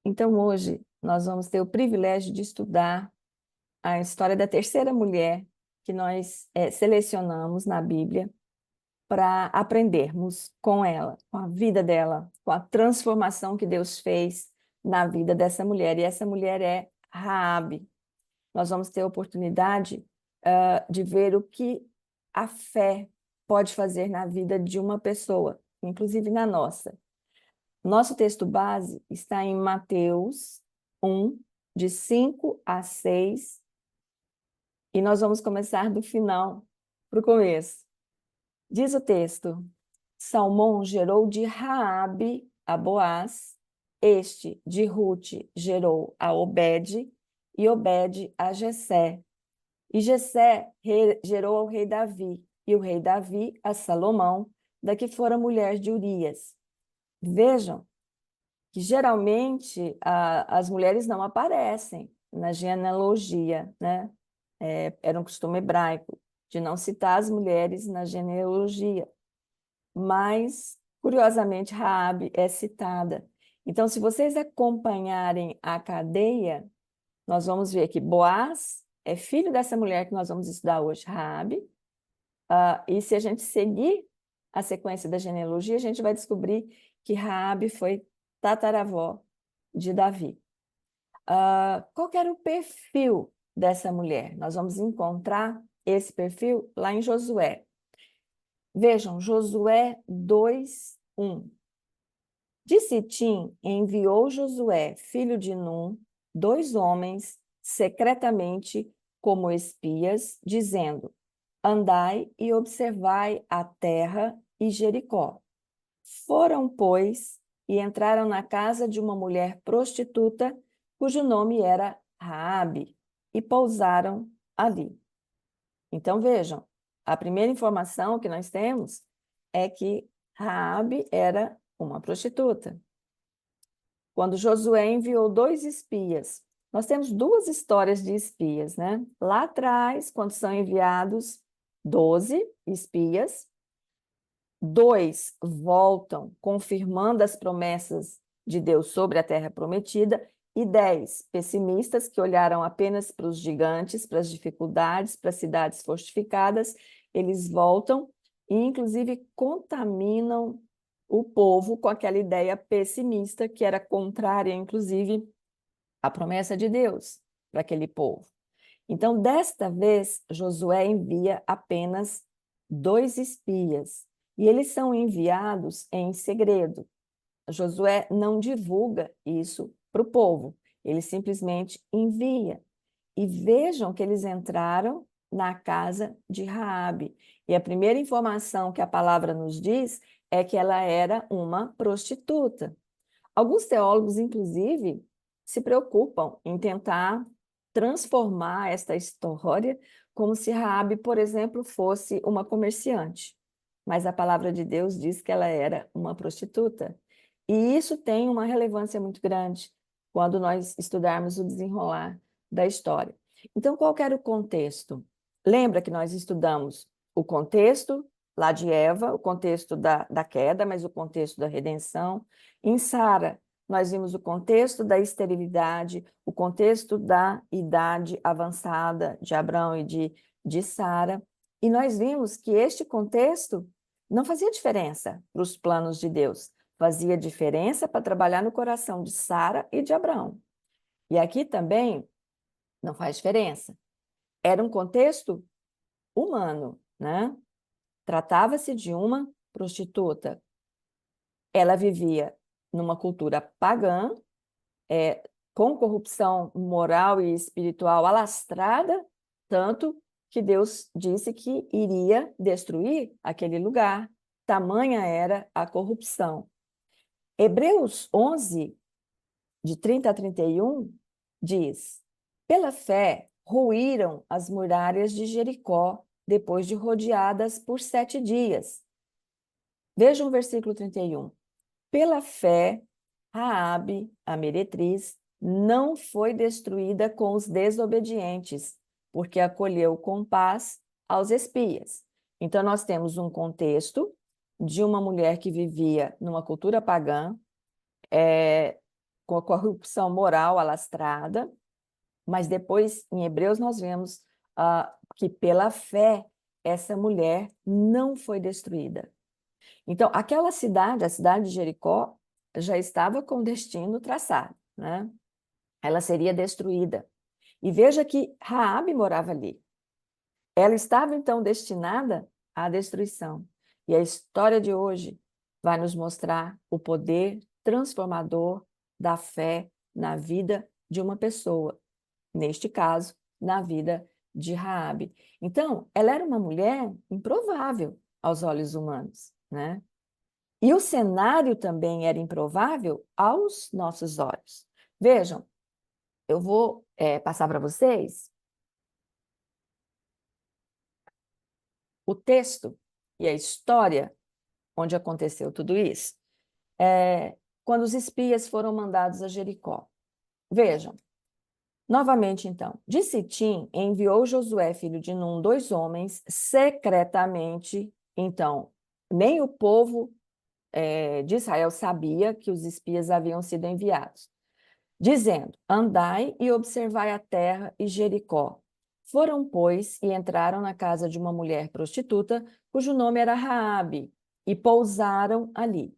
Então, hoje, nós vamos ter o privilégio de estudar a história da terceira mulher que nós selecionamos na Bíblia para aprendermos com ela, com a vida dela, com a transformação que Deus fez na vida dessa mulher. E essa mulher é Raabe. Nós vamos ter a oportunidade de ver o que a fé pode fazer na vida de uma pessoa, inclusive na nossa. Nosso texto base está em Mateus 1, de 5 a 6, e nós vamos começar do final para o começo. Diz o texto: Salmão gerou de Raabe a Boaz, este de Rute gerou a Obede, e Obede a Jessé. E Jessé gerou ao rei Davi, e o rei Davi a Salomão, da que fora mulher de Urias. Vejam que geralmente as mulheres não aparecem na genealogia, né? Era um costume hebraico de não citar as mulheres na genealogia, mas, curiosamente, Raabe é citada. Então, se vocês acompanharem a cadeia, nós vamos ver que Boaz é filho dessa mulher que nós vamos estudar hoje, Raabe, e se a gente seguir a sequência da genealogia, a gente vai descobrir que Raabe foi tataravó de Davi. Qual que era o perfil dessa mulher? Nós vamos encontrar esse perfil lá em Josué. Vejam, Josué 2:1. De Sitim enviou Josué, filho de Num, 2 homens secretamente como espias, dizendo: Andai e observai a terra e Jericó. Foram, pois, e entraram na casa de uma mulher prostituta, cujo nome era Raabe, e pousaram ali. Então, vejam, a primeira informação que nós temos é que Raabe era uma prostituta. Quando Josué enviou 2 espias, nós temos 2 histórias de espias, né? Lá atrás, quando são enviados 12 espias, 2 voltam confirmando as promessas de Deus sobre a terra prometida, e 10 pessimistas que olharam apenas para os gigantes, para as dificuldades, para as cidades fortificadas, eles voltam e, inclusive, contaminam o povo com aquela ideia pessimista que era contrária, inclusive, à promessa de Deus para aquele povo. Então, desta vez, Josué envia apenas 2 espias, e eles são enviados em segredo. Josué não divulga isso para o povo, ele simplesmente envia. E vejam que eles entraram na casa de Raabe. E a primeira informação que a palavra nos diz é que ela era uma prostituta. Alguns teólogos, inclusive, se preocupam em tentar transformar esta história como se Raabe, por exemplo, fosse uma comerciante. Mas a palavra de Deus diz que ela era uma prostituta. E isso tem uma relevância muito grande quando nós estudarmos o desenrolar da história. Então, qual era o contexto? Lembra que nós estudamos o contexto lá de Eva, o contexto da queda, mas o contexto da redenção. Em Sara, nós vimos o contexto da esterilidade, o contexto da idade avançada de Abrão e de Sara, e nós vimos que este contexto não fazia diferença para os planos de Deus, fazia diferença para trabalhar no coração de Sara e de Abrão. E aqui também não faz diferença. Era um contexto humano, né? Tratava-se de uma prostituta. Ela vivia numa cultura pagã, com corrupção moral e espiritual alastrada, tanto que Deus disse que iria destruir aquele lugar. Tamanha era a corrupção. Hebreus 11, de 30 a 31, diz: Pela fé ruíram as muralhas de Jericó, depois de rodeadas por 7 dias. Vejam o versículo 31. Pela fé, Raabe, a meretriz, não foi destruída com os desobedientes, porque acolheu com paz aos espias. Então, nós temos um contexto de uma mulher que vivia numa cultura pagã, com a corrupção moral alastrada, mas depois, em Hebreus, nós vemos que pela fé, essa mulher não foi destruída. Então, aquela cidade, a cidade de Jericó, já estava com o destino traçado, né? Ela seria destruída. E veja que Raabe morava ali. Ela estava, então, destinada à destruição. E a história de hoje vai nos mostrar o poder transformador da fé na vida de uma pessoa, neste caso, na vida de Raabe. Então, ela era uma mulher improvável aos olhos humanos, né? E o cenário também era improvável aos nossos olhos. Vejam, eu vou passar para vocês o texto e a história onde aconteceu tudo isso. Quando os espias foram mandados a Jericó. Vejam, novamente então, de Sitim enviou Josué, filho de Num, 2 homens secretamente. Então, nem o povo de Israel sabia que os espias haviam sido enviados, dizendo: andai e observai a terra e Jericó. Foram, pois, e entraram na casa de uma mulher prostituta, cujo nome era Raabe, e pousaram ali.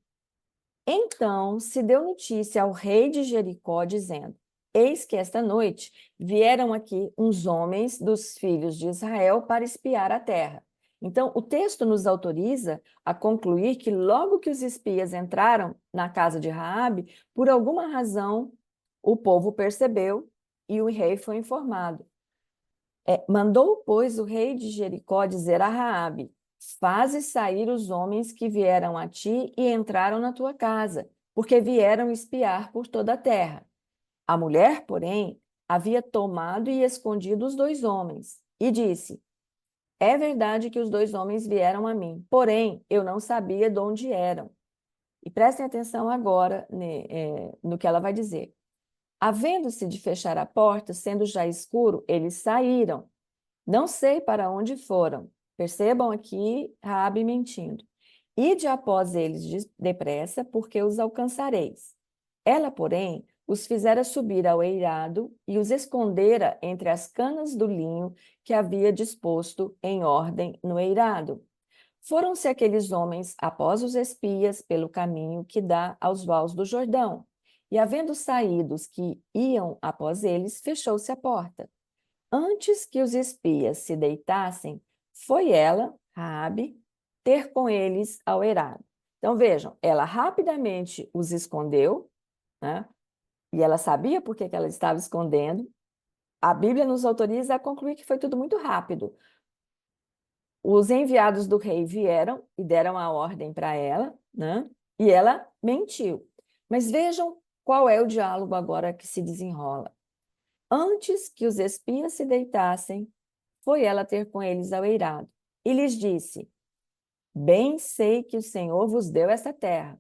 Então se deu notícia ao rei de Jericó, dizendo: eis que esta noite vieram aqui uns homens dos filhos de Israel para espiar a terra. Então, o texto nos autoriza a concluir que logo que os espias entraram na casa de Raabe, por alguma razão, o povo percebeu e o rei foi informado. Mandou, pois, o rei de Jericó dizer a Raabe: faze sair os homens que vieram a ti e entraram na tua casa, porque vieram espiar por toda a terra. A mulher, porém, havia tomado e escondido os 2 homens, e disse: é verdade que os 2 homens vieram a mim, porém eu não sabia de onde eram. E prestem atenção agora no que ela vai dizer. Havendo-se de fechar a porta, sendo já escuro, eles saíram. Não sei para onde foram. Percebam aqui Raabe mentindo. Ide após eles depressa, porque os alcançareis. Ela, porém, os fizera subir ao eirado e os escondera entre as canas do linho que havia disposto em ordem no eirado. Foram-se aqueles homens após os espias pelo caminho que dá aos vales do Jordão. E havendo saído os que iam após eles, fechou-se a porta. Antes que os espias se deitassem, foi ela, Raabe, ter com eles ao eirado. Então vejam, ela rapidamente os escondeu, né? E ela sabia por que ela estava escondendo. A Bíblia nos autoriza a concluir que foi tudo muito rápido. Os enviados do rei vieram e deram a ordem para ela, né? E ela mentiu. Mas vejam qual é o diálogo agora que se desenrola. Antes que os espias se deitassem, foi ela ter com eles ao eirado. E lhes disse: bem sei que o Senhor vos deu esta terra,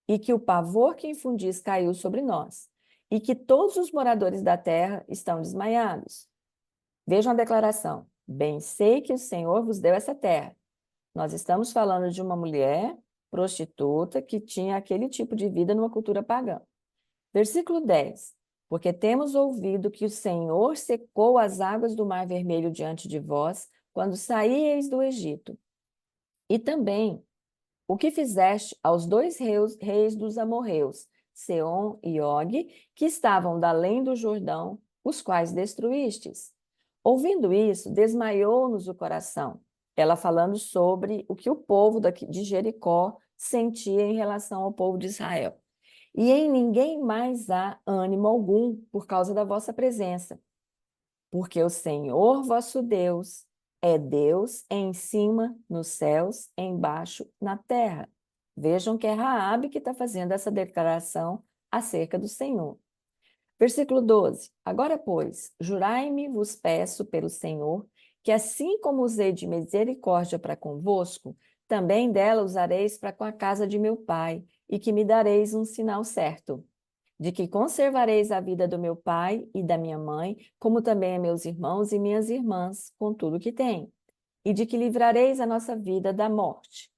e que o pavor que infundis caiu sobre nós, e que todos os moradores da terra estão desmaiados. Vejam a declaração: bem sei que o Senhor vos deu essa terra. Nós estamos falando de uma mulher prostituta que tinha aquele tipo de vida numa cultura pagã. Versículo 10. Porque temos ouvido que o Senhor secou as águas do Mar Vermelho diante de vós, quando saíeis do Egito. E também o que fizeste aos 2 reis dos amorreus, Seom e Og, que estavam da além do Jordão, os quais destruístes. Ouvindo isso, desmaiou-nos o coração. Ela falando sobre o que o povo de Jericó sentia em relação ao povo de Israel. E em ninguém mais há ânimo algum por causa da vossa presença, porque o Senhor vosso Deus é Deus em cima nos céus, embaixo na terra. Vejam que é Raabe que está fazendo essa declaração acerca do Senhor. Versículo 12. Agora, pois, jurai-me, vos peço pelo Senhor, que assim como usei de misericórdia para convosco, também dela usareis para com a casa de meu pai, e que me dareis um sinal certo, de que conservareis a vida do meu pai e da minha mãe, como também a meus irmãos e minhas irmãs, com tudo que têm, e de que livrareis a nossa vida da morte.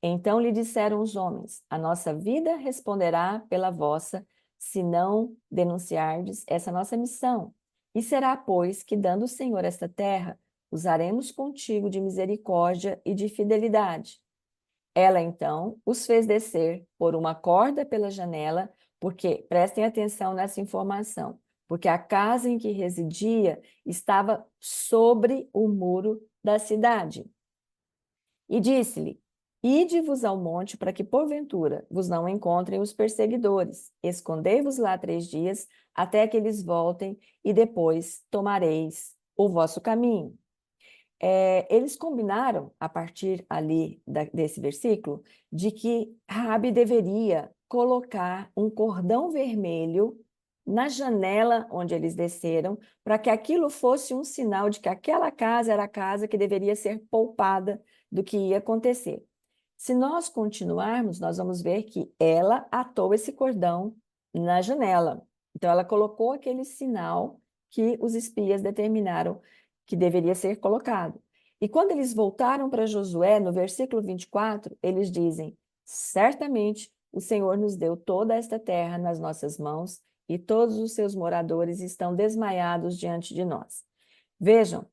Então lhe disseram os homens: a nossa vida responderá pela vossa, se não denunciardes essa nossa missão. E será, pois, que, dando o Senhor esta terra, usaremos contigo de misericórdia e de fidelidade. Ela, então, os fez descer por uma corda pela janela, porque, prestem atenção nessa informação, porque a casa em que residia estava sobre o muro da cidade. E disse-lhe: Ide-vos ao monte para que, porventura, vos não encontrem os perseguidores. Escondei-vos lá 3 dias, até que eles voltem, e depois tomareis o vosso caminho. Eles combinaram, a partir ali desse versículo, de que Raabe deveria colocar um cordão vermelho na janela onde eles desceram, para que aquilo fosse um sinal de que aquela casa era a casa que deveria ser poupada do que ia acontecer. Se nós continuarmos, nós vamos ver que ela atou esse cordão na janela. Então, ela colocou aquele sinal que os espias determinaram que deveria ser colocado. E quando eles voltaram para Josué, no versículo 24, eles dizem: Certamente o Senhor nos deu toda esta terra nas nossas mãos, e todos os seus moradores estão desmaiados diante de nós. Vejam,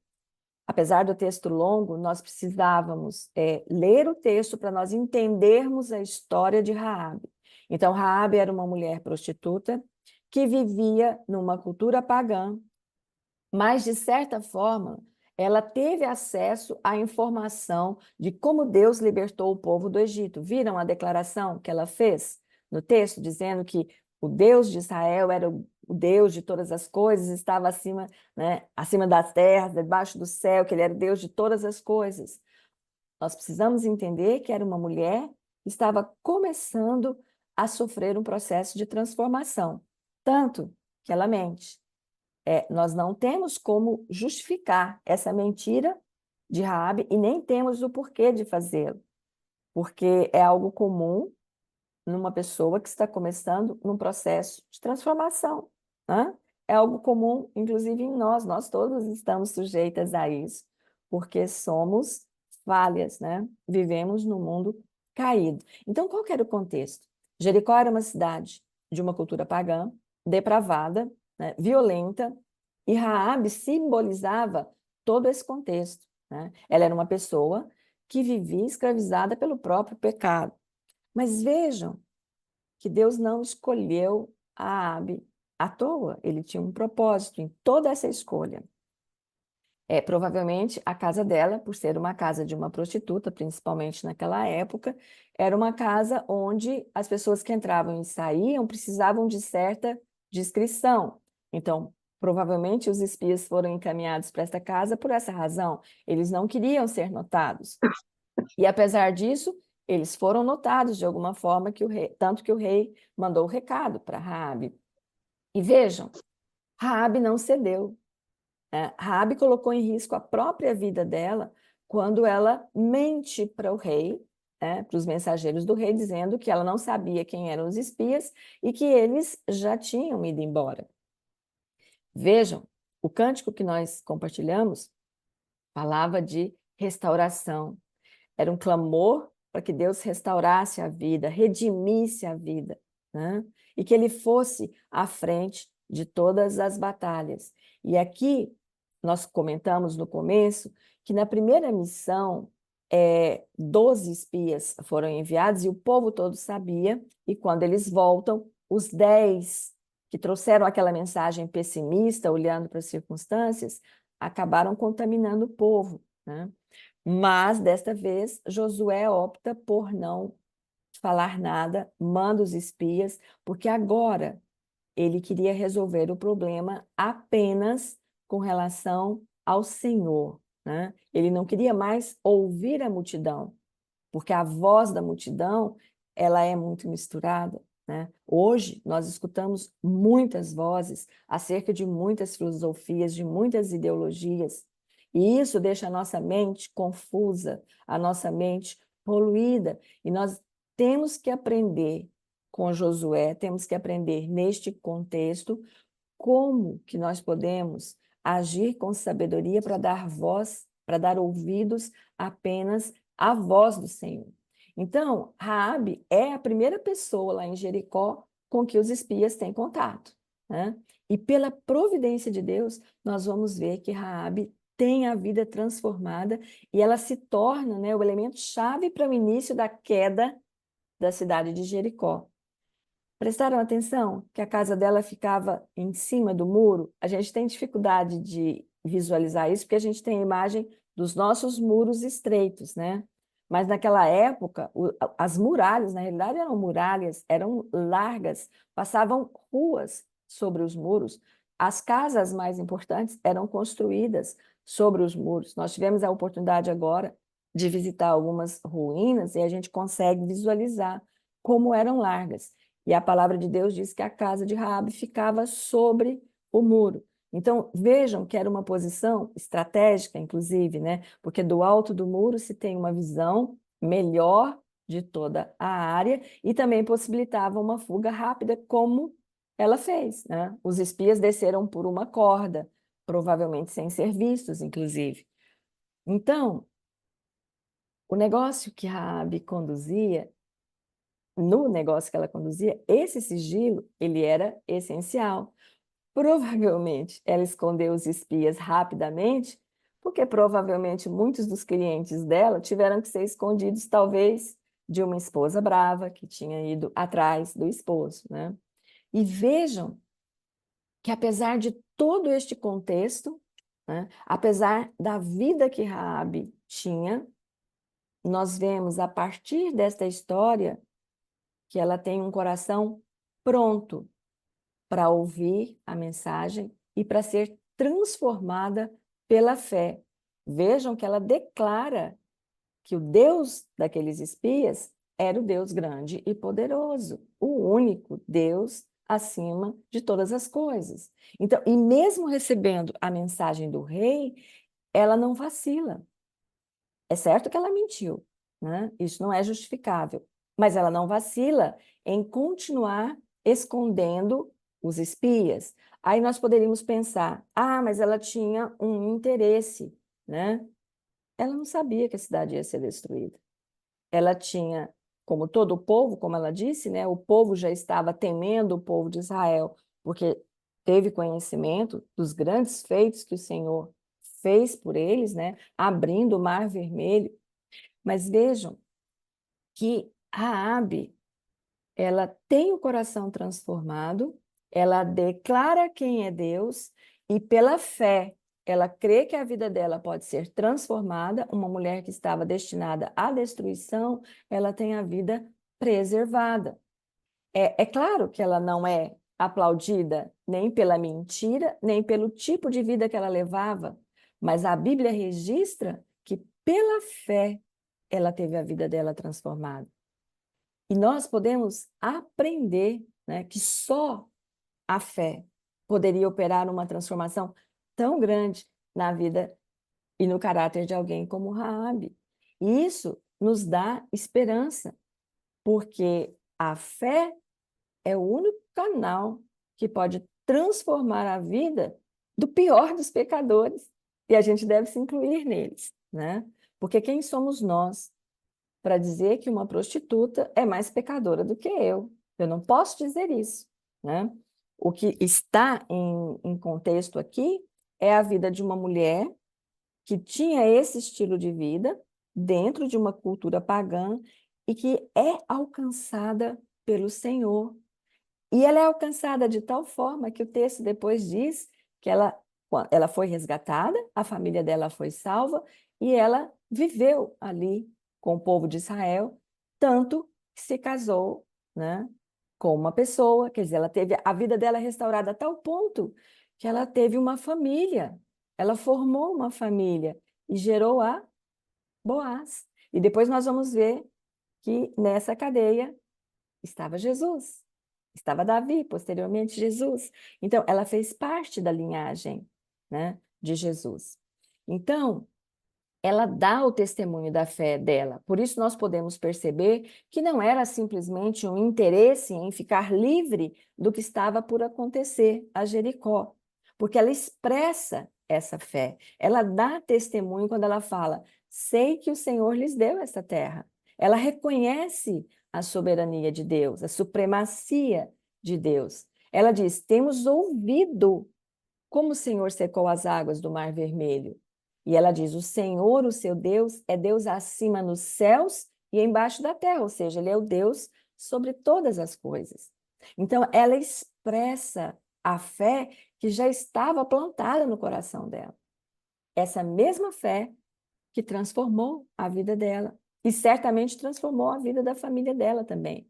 apesar do texto longo, nós precisávamos ler o texto para nós entendermos a história de Raabe. Então, Raabe era uma mulher prostituta que vivia numa cultura pagã, mas, de certa forma, ela teve acesso à informação de como Deus libertou o povo do Egito. Viram a declaração que ela fez no texto, dizendo que o Deus de Israel era o Deus de todas as coisas, estava acima, né, acima das terras, debaixo do céu, que ele era o Deus de todas as coisas. Nós precisamos entender que era uma mulher que estava começando a sofrer um processo de transformação, tanto que ela mente. Nós não temos como justificar essa mentira de Raabe e nem temos o porquê de fazê-lo, porque é algo comum numa pessoa que está começando num processo de transformação, né? É algo comum, inclusive em nós todos estamos sujeitas a isso, porque somos falhas, né? Vivemos num mundo caído. Então, qual que era o contexto? Jericó era uma cidade de uma cultura pagã, depravada, né? Violenta, e Raabe simbolizava todo esse contexto, né? Ela era uma pessoa que vivia escravizada pelo próprio pecado. Mas vejam que Deus não escolheu a Raabe à toa, ele tinha um propósito em toda essa escolha. Provavelmente a casa dela, por ser uma casa de uma prostituta, principalmente naquela época, era uma casa onde as pessoas que entravam e saíam precisavam de certa discrição. Então, provavelmente os espias foram encaminhados para esta casa por essa razão. Eles não queriam ser notados. E apesar disso, eles foram notados de alguma forma, tanto que o rei mandou o recado para Raabe. E vejam, Raabe não cedeu. Raabe colocou em risco a própria vida dela quando ela mente para o rei, para os mensageiros do rei, dizendo que ela não sabia quem eram os espias e que eles já tinham ido embora. Vejam, o cântico que nós compartilhamos falava de restauração. Era um clamor para que Deus restaurasse a vida, redimisse a vida, né? E que ele fosse à frente de todas as batalhas. E aqui nós comentamos no começo que na primeira missão 12 espias foram enviados e o povo todo sabia, e quando eles voltam, os 10 que trouxeram aquela mensagem pessimista, olhando para as circunstâncias, acabaram contaminando o povo, né? Mas, desta vez, Josué opta por não falar nada, manda os espias, porque agora ele queria resolver o problema apenas com relação ao Senhor, né? Ele não queria mais ouvir a multidão, porque a voz da multidão, ela é muito misturada, né? Hoje, nós escutamos muitas vozes acerca de muitas filosofias, de muitas ideologias, e isso deixa a nossa mente confusa, a nossa mente poluída, e nós temos que aprender com Josué, temos que aprender neste contexto como que nós podemos agir com sabedoria para dar voz, para dar ouvidos apenas à voz do Senhor. Então, Raabe é a primeira pessoa lá em Jericó com que os espias têm contato, né? E pela providência de Deus, nós vamos ver que Raabe tem a vida transformada e ela se torna, né, o elemento chave para o início da queda da cidade de Jericó. Prestaram atenção que a casa dela ficava em cima do muro? A gente tem dificuldade de visualizar isso porque a gente tem a imagem dos nossos muros estreitos, né? Mas naquela época, as muralhas, na realidade, eram muralhas, eram largas, passavam ruas sobre os muros. As casas mais importantes eram construídas sobre os muros. Nós tivemos a oportunidade agora de visitar algumas ruínas e a gente consegue visualizar como eram largas. E a palavra de Deus diz que a casa de Raabe ficava sobre o muro. Então, vejam que era uma posição estratégica, inclusive, né? Porque do alto do muro se tem uma visão melhor de toda a área e também possibilitava uma fuga rápida, como ela fez, né? Os espias desceram por uma corda, provavelmente sem ser vistos, inclusive. Então, o negócio que Raabe conduzia, no negócio que ela conduzia, esse sigilo, ele era essencial. Provavelmente ela escondeu os espias rapidamente, porque provavelmente muitos dos clientes dela tiveram que ser escondidos, talvez, de uma esposa brava que tinha ido atrás do esposo, né? E vejam que apesar de todo este contexto, né, apesar da vida que Raabe tinha, nós vemos a partir desta história que ela tem um coração pronto para ouvir a mensagem e para ser transformada pela fé. Vejam que ela declara que o Deus daqueles espias era o Deus grande e poderoso, o único Deus acima de todas as coisas. Então, e mesmo recebendo a mensagem do rei, ela não vacila. É certo que ela mentiu, né? Isso não é justificável, mas ela não vacila em continuar escondendo os espias. Aí nós poderíamos pensar, mas ela tinha um interesse, né? Ela não sabia que a cidade ia ser destruída. Ela tinha, como todo o povo, como ela disse, né? O povo já estava temendo o povo de Israel, porque teve conhecimento dos grandes feitos que o Senhor fez por eles, né? Abrindo o Mar Vermelho. Mas vejam que Raabe, ela tem o coração transformado, ela declara quem é Deus e pela fé ela crê que a vida dela pode ser transformada. Uma mulher que estava destinada à destruição, ela tem a vida preservada. É claro que ela não é aplaudida nem pela mentira, nem pelo tipo de vida que ela levava, mas a Bíblia registra que pela fé ela teve a vida dela transformada. E nós podemos aprender, né, que só a fé poderia operar uma transformação tão grande na vida e no caráter de alguém como Raabe. E isso nos dá esperança, porque a fé é o único canal que pode transformar a vida do pior dos pecadores. E a gente deve se incluir neles, né? Porque quem somos nós para dizer que uma prostituta é mais pecadora do que eu? Eu não posso dizer isso, né? O que está em contexto aqui é a vida de uma mulher que tinha esse estilo de vida dentro de uma cultura pagã e que é alcançada pelo Senhor. E ela é alcançada de tal forma que o texto depois diz que ela foi resgatada, a família dela foi salva e ela viveu ali com o povo de Israel, tanto que se casou, né, com uma pessoa, quer dizer, ela teve a vida dela restaurada a tal ponto que ela teve uma família, ela formou uma família e gerou a Boaz. E depois nós vamos ver que nessa cadeia estava Jesus. Estava Davi, posteriormente Jesus. Então, ela fez parte da linhagem, né, de Jesus. Então, ela dá o testemunho da fé dela. Por isso, nós podemos perceber que não era simplesmente um interesse em ficar livre do que estava por acontecer a Jericó, porque ela expressa essa fé. Ela dá testemunho quando ela fala: sei que o Senhor lhes deu esta terra. Ela reconhece a soberania de Deus, a supremacia de Deus. Ela diz: temos ouvido como o Senhor secou as águas do Mar Vermelho. E ela diz: o Senhor, o seu Deus, é Deus acima nos céus e embaixo da terra, ou seja, ele é o Deus sobre todas as coisas. Então, ela expressa a fé que já estava plantada no coração dela. Essa mesma fé que transformou a vida dela e certamente transformou a vida da família dela também.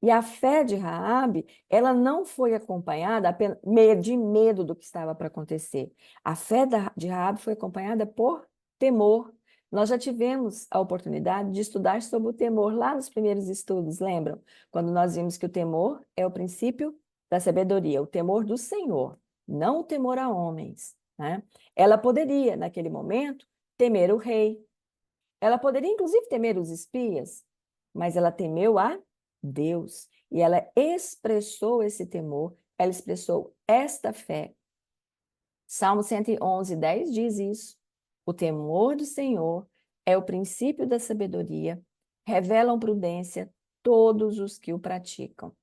E a fé de Raabe, ela não foi acompanhada apenas de medo do que estava para acontecer. A fé de Raabe foi acompanhada por temor. Nós já tivemos a oportunidade de estudar sobre o temor lá nos primeiros estudos, lembram? Quando nós vimos que o temor é o princípio da sabedoria, o temor do Senhor, não o temor a homens, né? Ela poderia, naquele momento, temer o rei. Ela poderia, inclusive, temer os espias, mas ela temeu a Deus. E ela expressou esse temor, ela expressou esta fé. Salmo 111, 10 diz isso. O temor do Senhor é o princípio da sabedoria, revelam prudência todos os que o praticam.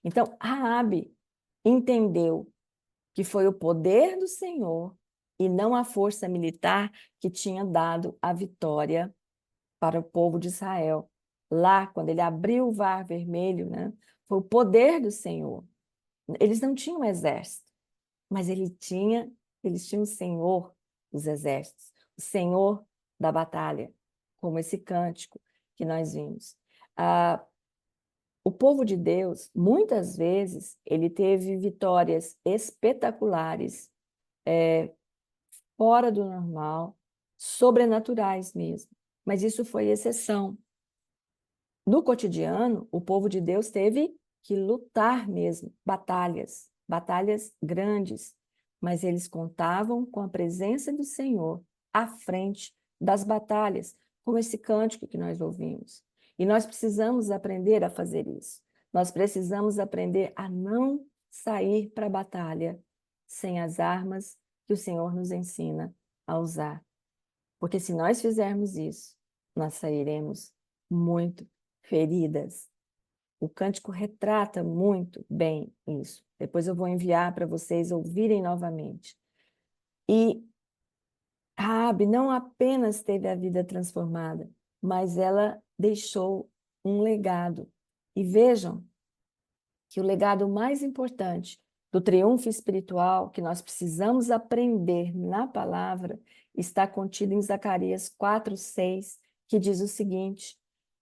Então, Raabe entendeu que foi o poder do Senhor e não a força militar que tinha dado a vitória para o povo de Israel. Lá, quando ele abriu o Mar Vermelho, né, foi o poder do Senhor. Eles não tinham exército, mas eles tinham o Senhor dos exércitos, o Senhor da batalha, como esse cântico que nós vimos. O povo de Deus, muitas vezes, ele teve vitórias espetaculares, fora do normal, sobrenaturais mesmo. Mas isso foi exceção. No cotidiano, o povo de Deus teve que lutar mesmo, batalhas grandes, mas eles contavam com a presença do Senhor à frente das batalhas, como esse cântico que nós ouvimos. E nós precisamos aprender a fazer isso. Nós precisamos aprender a não sair para a batalha sem as armas que o Senhor nos ensina a usar. Porque se nós fizermos isso, nós sairemos muito feridas. O cântico retrata muito bem isso. Depois eu vou enviar para vocês ouvirem novamente. E Raabe não apenas teve a vida transformada, mas ela deixou um legado. E vejam que o legado mais importante do triunfo espiritual que nós precisamos aprender na palavra está contido em Zacarias 4:6, que diz o seguinte: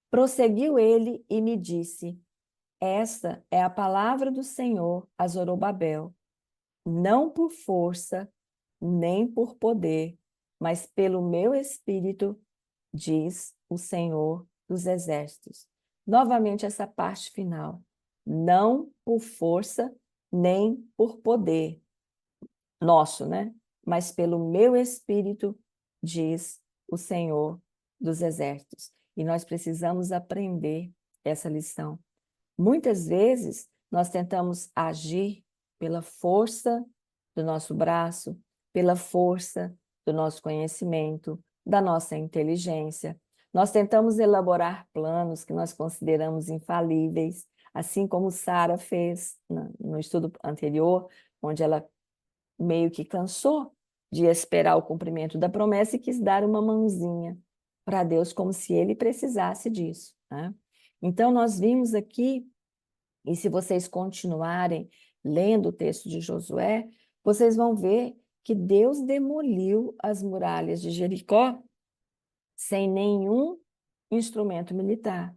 prosseguiu ele e me disse: esta é a palavra do Senhor a Zorobabel, não por força, nem por poder, mas pelo meu espírito, diz o Senhor dos Exércitos. Novamente essa parte final. Não por força, nem por poder nosso, né? Mas pelo meu espírito, diz o Senhor dos Exércitos. E nós precisamos aprender essa lição. Muitas vezes nós tentamos agir pela força do nosso braço, pela força do nosso conhecimento, da nossa inteligência. Nós tentamos elaborar planos que nós consideramos infalíveis, assim como Sara fez no estudo anterior, onde ela meio que cansou de esperar o cumprimento da promessa e quis dar uma mãozinha para Deus, como se ele precisasse disso, né? Então, nós vimos aqui, e se vocês continuarem lendo o texto de Josué, vocês vão ver que Deus demoliu as muralhas de Jericó sem nenhum instrumento militar.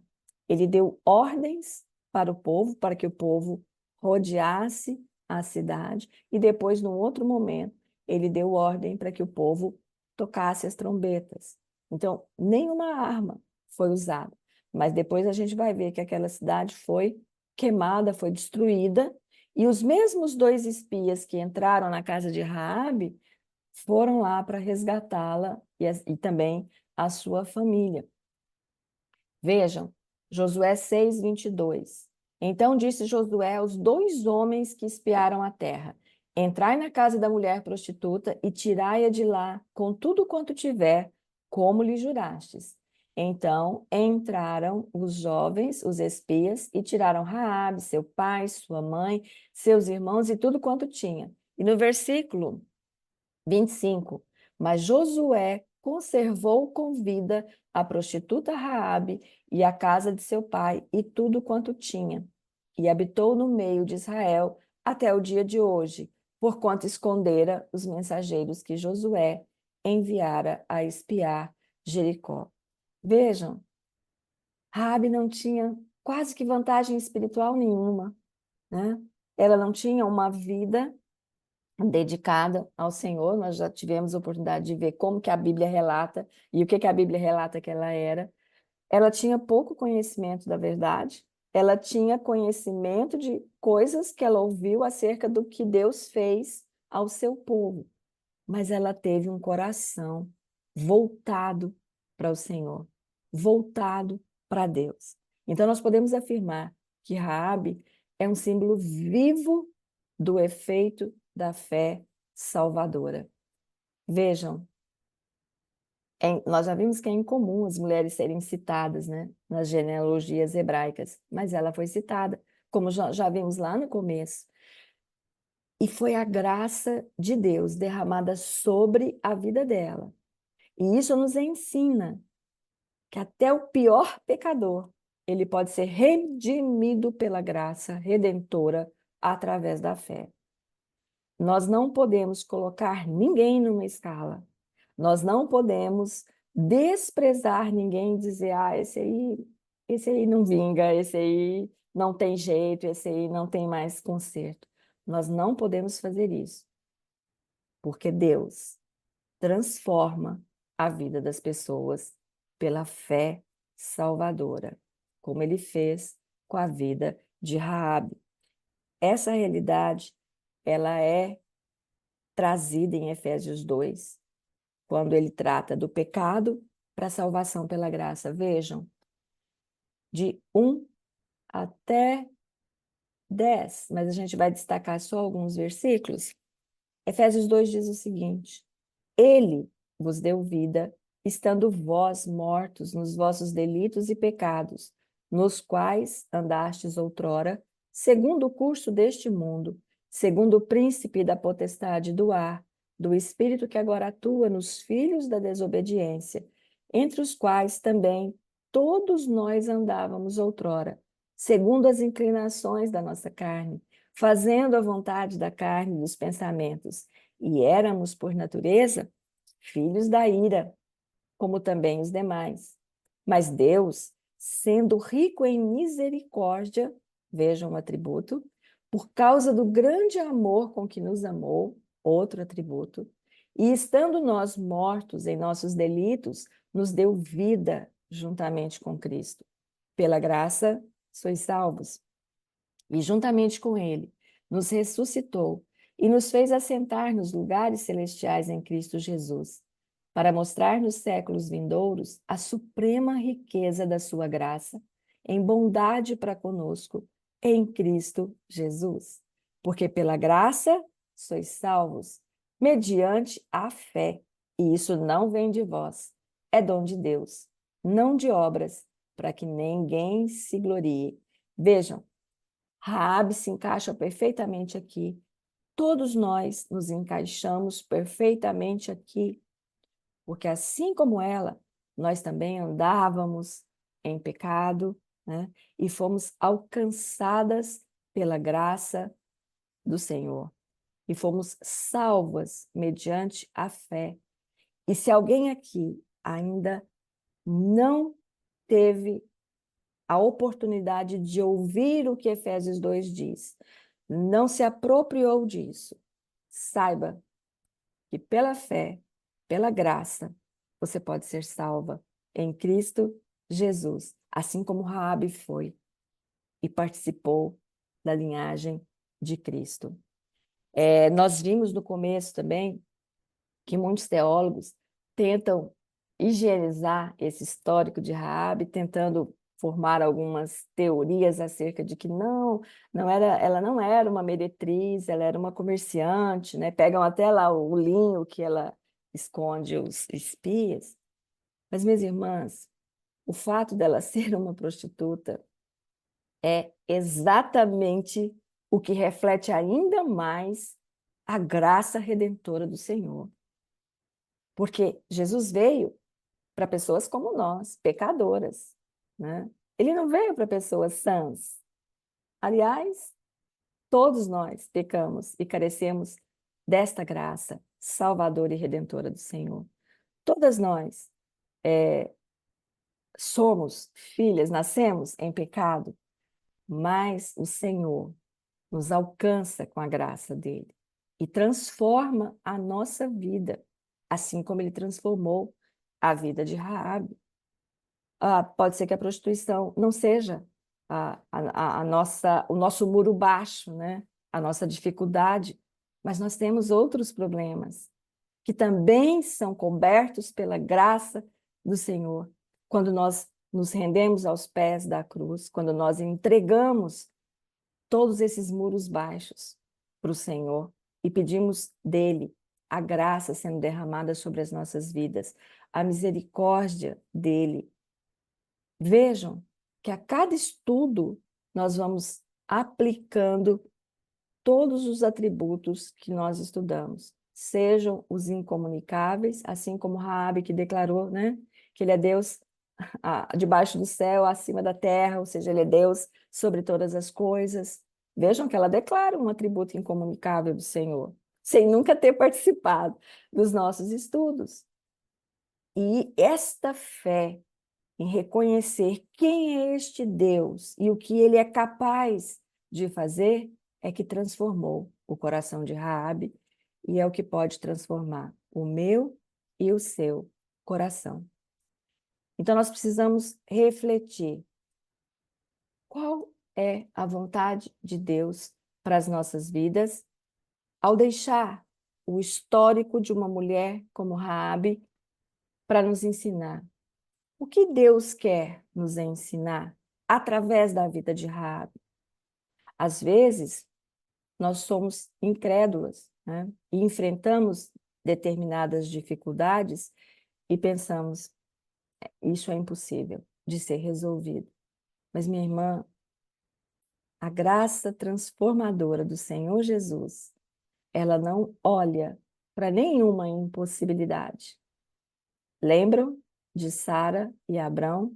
Ele deu ordens para o povo, para que o povo rodeasse a cidade, e depois, num outro momento, ele deu ordem para que o povo tocasse as trombetas. Então, nenhuma arma foi usada, mas depois a gente vai ver que aquela cidade foi queimada, foi destruída, e os mesmos 2 espias que entraram na casa de Raabe foram lá para resgatá-la e também a sua família. Vejam, Josué 6:22. Então disse Josué aos 2 homens que espiaram a terra: entrai na casa da mulher prostituta e tirai-a de lá com tudo quanto tiver, como lhe jurastes. Então entraram os jovens, os espias, e tiraram Raabe, seu pai, sua mãe, seus irmãos e tudo quanto tinha. E no versículo 25, mas Josué conservou com vida a prostituta Raabe e a casa de seu pai e tudo quanto tinha, e habitou no meio de Israel até o dia de hoje, porquanto escondera os mensageiros que Josué enviara a espiar Jericó. Vejam, Raabe não tinha quase que vantagem espiritual nenhuma, né? Ela não tinha uma vida dedicada ao Senhor. Nós já tivemos a oportunidade de ver como que a Bíblia relata e o que que a Bíblia relata que ela era. Ela tinha pouco conhecimento da verdade, ela tinha conhecimento de coisas que ela ouviu acerca do que Deus fez ao seu povo, mas ela teve um coração voltado para o Senhor, voltado para Deus. Então nós podemos afirmar que Raabe é um símbolo vivo do efeito da fé salvadora. Vejam, nós já vimos que é incomum as mulheres serem citadas, né, nas genealogias hebraicas, mas ela foi citada, como já vimos lá no começo. E foi a graça de Deus derramada sobre a vida dela. E isso nos ensina que até o pior pecador, ele pode ser redimido pela graça redentora através da fé. Nós não podemos colocar ninguém numa escala. Nós não podemos desprezar ninguém e dizer, ah, esse aí não vinga, esse aí não tem jeito, esse aí não tem mais conserto. Nós não podemos fazer isso, porque Deus transforma a vida das pessoas pela fé salvadora, como ele fez com a vida de Raabe. Essa realidade, ela é trazida em Efésios 2, quando ele trata do pecado para a salvação pela graça. Vejam, de 1 até 10, mas a gente vai destacar só alguns versículos. Efésios 2 diz o seguinte: Ele vos deu vida, estando vós mortos nos vossos delitos e pecados, nos quais andastes outrora, segundo o curso deste mundo, segundo o príncipe da potestade do ar, do espírito que agora atua nos filhos da desobediência, entre os quais também todos nós andávamos outrora, segundo as inclinações da nossa carne, fazendo a vontade da carne e dos pensamentos, e éramos, por natureza, filhos da ira, como também os demais. Mas Deus, sendo rico em misericórdia, vejam o atributo, por causa do grande amor com que nos amou, outro atributo, e estando nós mortos em nossos delitos, nos deu vida juntamente com Cristo. Pela graça, sois salvos. E juntamente com ele, nos ressuscitou e nos fez assentar nos lugares celestiais em Cristo Jesus, para mostrar nos séculos vindouros a suprema riqueza da sua graça, em bondade para conosco, em Cristo Jesus. Porque pela graça sois salvos, mediante a fé, e isso não vem de vós, é dom de Deus, não de obras, para que ninguém se glorie. Vejam, Raabe se encaixa perfeitamente aqui. Todos nós nos encaixamos perfeitamente aqui, porque assim como ela, nós também andávamos em pecado, né? E fomos alcançadas pela graça do Senhor. E fomos salvas mediante a fé. E se alguém aqui ainda não teve a oportunidade de ouvir o que Efésios 2 diz, não se apropriou disso, saiba que pela fé, pela graça, você pode ser salva em Cristo Jesus, assim como Raabe foi e participou da linhagem de Cristo. Nós vimos no começo também que muitos teólogos tentam higienizar esse histórico de Raabe, tentando formar algumas teorias acerca de que ela não era uma meretriz, ela era uma comerciante, né? Pegam até lá o linho que ela esconde os espias. Mas, minhas irmãs, o fato dela ser uma prostituta é exatamente o que reflete ainda mais a graça redentora do Senhor. Porque Jesus veio para pessoas como nós, pecadoras, né? Ele não veio para pessoas sãs. Aliás, todos nós pecamos e carecemos desta graça salvadora e redentora do Senhor. Todas nós somos filhas, nascemos em pecado, mas o Senhor nos alcança com a graça dele e transforma a nossa vida, assim como ele transformou a vida de Raabe. Pode ser que a prostituição não seja o nosso muro baixo, né? A nossa dificuldade, mas nós temos outros problemas que também são cobertos pela graça do Senhor. Quando nós nos rendemos aos pés da cruz, quando nós entregamos todos esses muros baixos para o Senhor e pedimos dele a graça sendo derramada sobre as nossas vidas, a misericórdia dele. Vejam que a cada estudo nós vamos aplicando todos os atributos que nós estudamos, sejam os incomunicáveis, assim como Raabe que declarou, né, que ele é Deus debaixo do céu, acima da terra, ou seja, ele é Deus sobre todas as coisas. Vejam que ela declara um atributo incomunicável do Senhor, sem nunca ter participado dos nossos estudos. E esta fé em reconhecer quem é este Deus e o que ele é capaz de fazer é que transformou o coração de Raabe e é o que pode transformar o meu e o seu coração. Então nós precisamos refletir qual é a vontade de Deus para as nossas vidas ao deixar o histórico de uma mulher como Raabe para nos ensinar. O que Deus quer nos ensinar através da vida de Raabe? Às vezes, nós somos incrédulas, né? E enfrentamos determinadas dificuldades e pensamos, isso é impossível de ser resolvido. Mas, minha irmã, a graça transformadora do Senhor Jesus, ela não olha para nenhuma impossibilidade. Lembram de Sara e Abrão?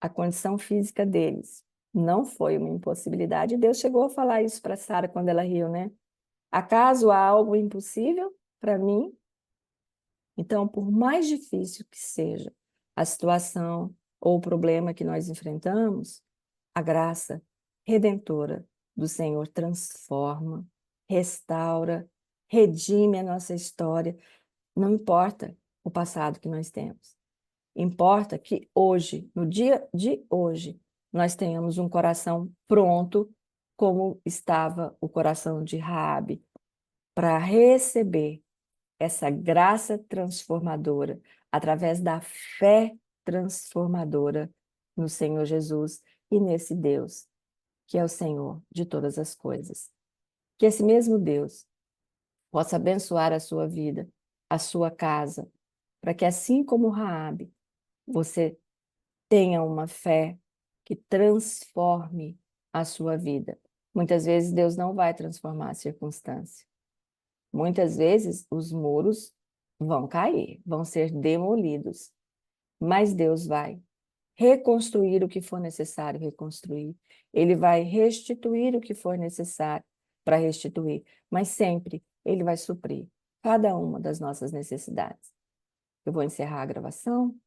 A condição física deles não foi uma impossibilidade. Deus chegou a falar isso para Sara quando ela riu, né? Acaso há algo impossível para mim? Então, por mais difícil que seja a situação ou o problema que nós enfrentamos, a graça redentora do Senhor transforma, restaura, redime a nossa história. Não importa o passado que nós temos. Importa que hoje, no dia de hoje, nós tenhamos um coração pronto, como estava o coração de Raabe, para receber essa graça transformadora através da fé transformadora no Senhor Jesus e nesse Deus, que é o Senhor de todas as coisas. Que esse mesmo Deus possa abençoar a sua vida, a sua casa, para que assim como Raabe, você tenha uma fé que transforme a sua vida. Muitas vezes Deus não vai transformar a circunstância. Muitas vezes os muros vão cair, vão ser demolidos, mas Deus vai reconstruir o que for necessário reconstruir. Ele vai restituir o que for necessário para restituir, mas sempre Ele vai suprir cada uma das nossas necessidades. Eu vou encerrar a gravação.